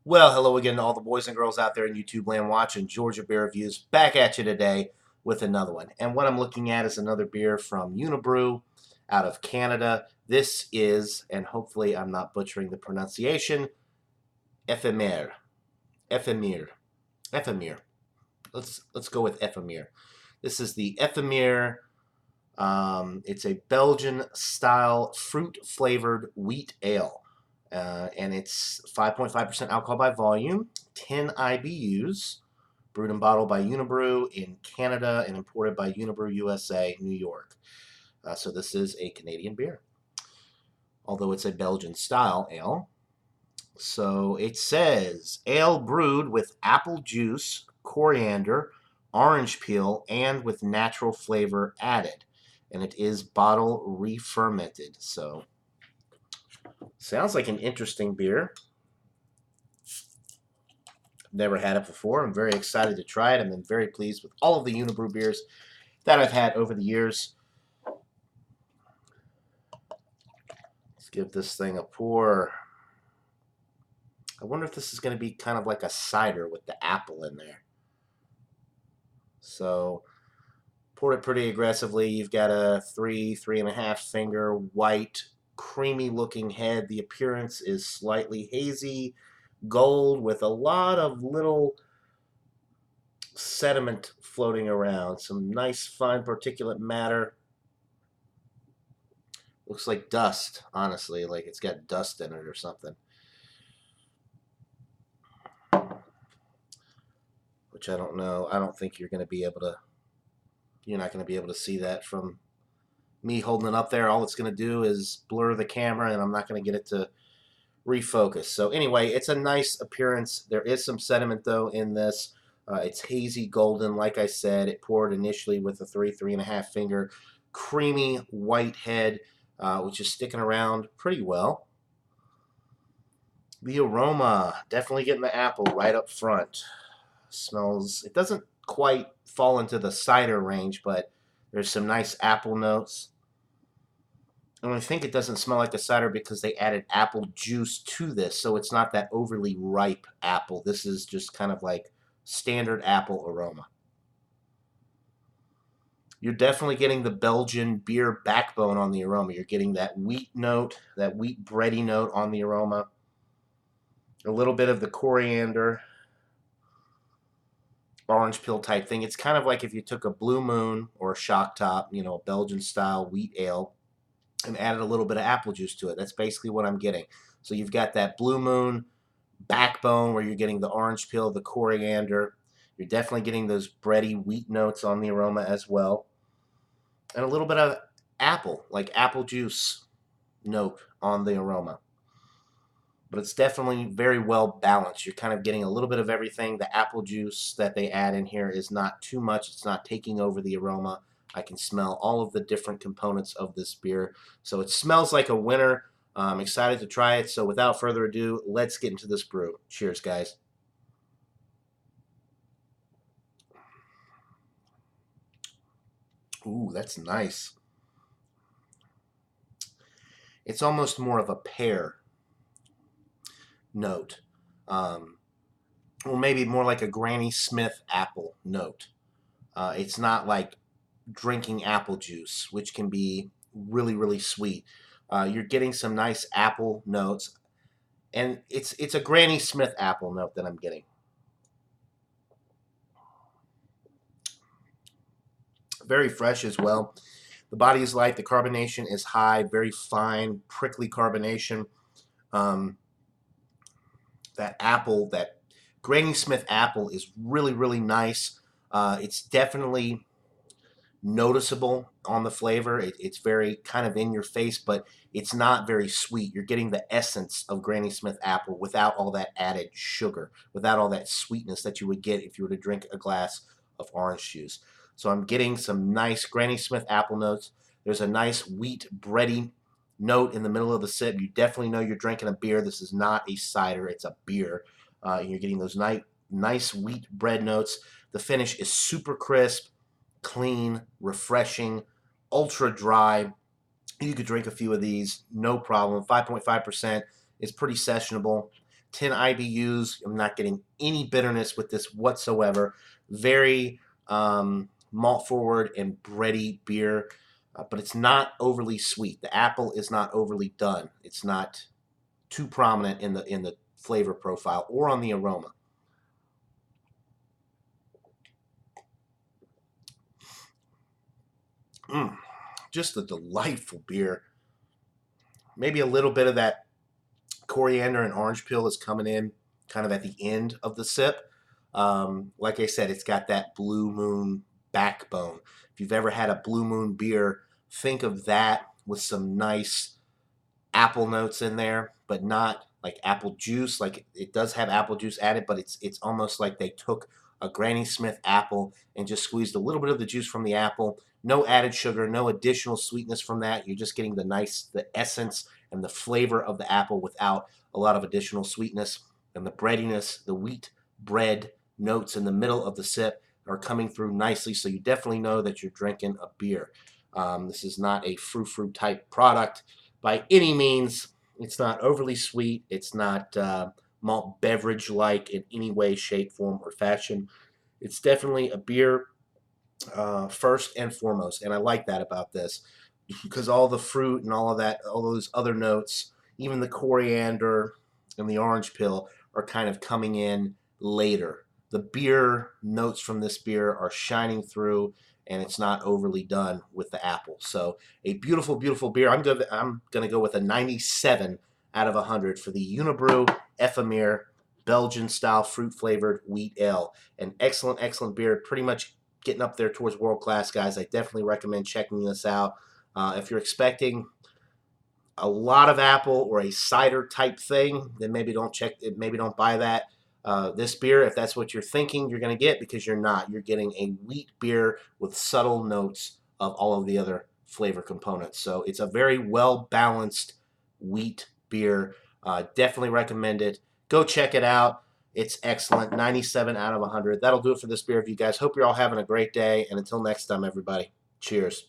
Well, hello again to all the boys and girls out there in YouTube land watching Georgia Beer Reviews. Back at you today with another one. And what I'm looking at is another beer from Unibroue out of Canada. This is, and hopefully I'm not butchering the pronunciation, Ephemere. Ephemere. Ephemere. Let's go with Ephemere. This is the Ephemere. It's a Belgian style fruit flavored wheat ale. And it's 5.5% alcohol by volume, 10 IBUs, brewed and bottled by Unibroue in Canada and imported by Unibroue USA, New York. So this is a Canadian beer, although it's a Belgian style ale. So it says ale brewed with apple juice, coriander, orange peel, and with natural flavor added. And it is bottle re-fermented. So sounds like an interesting beer. Never had it before. I'm very excited to try it. I've been very pleased with all of the Unibroue beers that I've had over the years. Let's give this thing a pour. I wonder if this is going to be kind of like a cider with the apple in there. So, poured it pretty aggressively. You've got a 3.5 finger white, creamy looking head. The appearance is slightly hazy gold with a lot of little sediment floating around. Some nice fine particulate matter. Looks like dust, honestly, like it's got dust in it or something. Which I don't know. I don't think you're not going to be able to see that from me holding it up there. All it's going to do is blur the camera, and I'm not going to get it to refocus. So anyway, it's a nice appearance. There is some sediment, though, in this. It's hazy golden. Like I said, it poured initially with a 3.5 finger creamy white head, which is sticking around pretty well. The aroma, definitely getting the apple right up front. Smells, it doesn't quite fall into the cider range, but there's some nice apple notes. And I think it doesn't smell like a cider because they added apple juice to this, so it's not that overly ripe apple. This is just kind of like standard apple aroma. You're definitely getting the Belgian beer backbone on the aroma. You're getting that wheat note, that wheat bready note on the aroma. A little bit of the coriander, orange peel type thing. It's kind of like if you took a Blue Moon or a Shock Top, a Belgian style wheat ale, and added a little bit of apple juice to it. That's basically what I'm getting. So you've got that Blue Moon backbone where you're getting the orange peel, the coriander. You're definitely getting those bready wheat notes on the aroma as well. And a little bit of apple, like apple juice note on the aroma. But it's definitely very well balanced. You're kind of getting a little bit of everything. The apple juice that they add in here is not too much. It's not taking over the aroma. I can smell all of the different components of this beer. So it smells like a winner. I'm excited to try it. So without further ado, let's get into this brew. Cheers, guys. Ooh, that's nice. It's almost more of a pear note. Um, or maybe more like a Granny Smith apple note. It's not like drinking apple juice, which can be really, really sweet. You're getting some nice apple notes, and it's a Granny Smith apple note that I'm getting. Very fresh as well. The body is light. The carbonation is high. Very fine, prickly carbonation. Um, that apple, that Granny Smith apple, is really, really nice. It's definitely noticeable on the flavor. It's very kind of in your face, but it's not very sweet. You're getting the essence of Granny Smith apple without all that added sugar, without all that sweetness that you would get if you were to drink a glass of orange juice. So I'm getting some nice Granny Smith apple notes. There's a nice wheat bready note in the middle of the sip. You definitely know you're drinking a beer. This is not a cider, it's a beer. And you're getting those nice wheat bread notes. The finish is super crisp, clean, refreshing, ultra dry. You could drink a few of these, no problem. 5.5% is pretty sessionable. 10 IBUs. I'm not getting any bitterness with this whatsoever. Very malt forward and bready beer, but it's not overly sweet. The apple is not overly done. It's not too prominent in the flavor profile or on the aroma. Just a delightful beer. Maybe a little bit of that coriander and orange peel is coming in kind of at the end of the sip. Like I said, it's got that Blue Moon backbone. If you've ever had a Blue Moon beer, think of that with some nice apple notes in there, but not like apple juice. Like it does have apple juice added, but it's almost like they took a Granny Smith apple and just squeezed a little bit of the juice from the apple. No added sugar, no additional sweetness from that. You're just getting the essence and the flavor of the apple without a lot of additional sweetness. And the breadiness, the wheat bread notes in the middle of the sip are coming through nicely. So you definitely know that you're drinking a beer. This is not a frou-frou type product by any means. It's not overly sweet. It's not malt beverage like in any way, shape, form, or fashion. It's definitely a beer first and foremost, and I like that about this because all the fruit and all of that, all those other notes, even the coriander and the orange peel are kind of coming in later. The beer notes from this beer are shining through, and it's not overly done with the apple. So a beautiful, beautiful beer. I'm gonna go with a 97 out of 100 for the Unibroue Ephemere Belgian style fruit flavored wheat ale. An excellent, excellent beer. Pretty much getting up there towards world class, guys. I definitely recommend checking this out. If you're expecting a lot of apple or a cider type thing, then maybe don't buy that. This beer, if that's what you're thinking you're going to get, because you're not. You're getting a wheat beer with subtle notes of all of the other flavor components. So it's a very well balanced wheat beer. Definitely recommend it. Go check it out. It's excellent. 97 out of 100. That'll do it for this beer review, guys. Hope you're all having a great day. And until next time, everybody, cheers.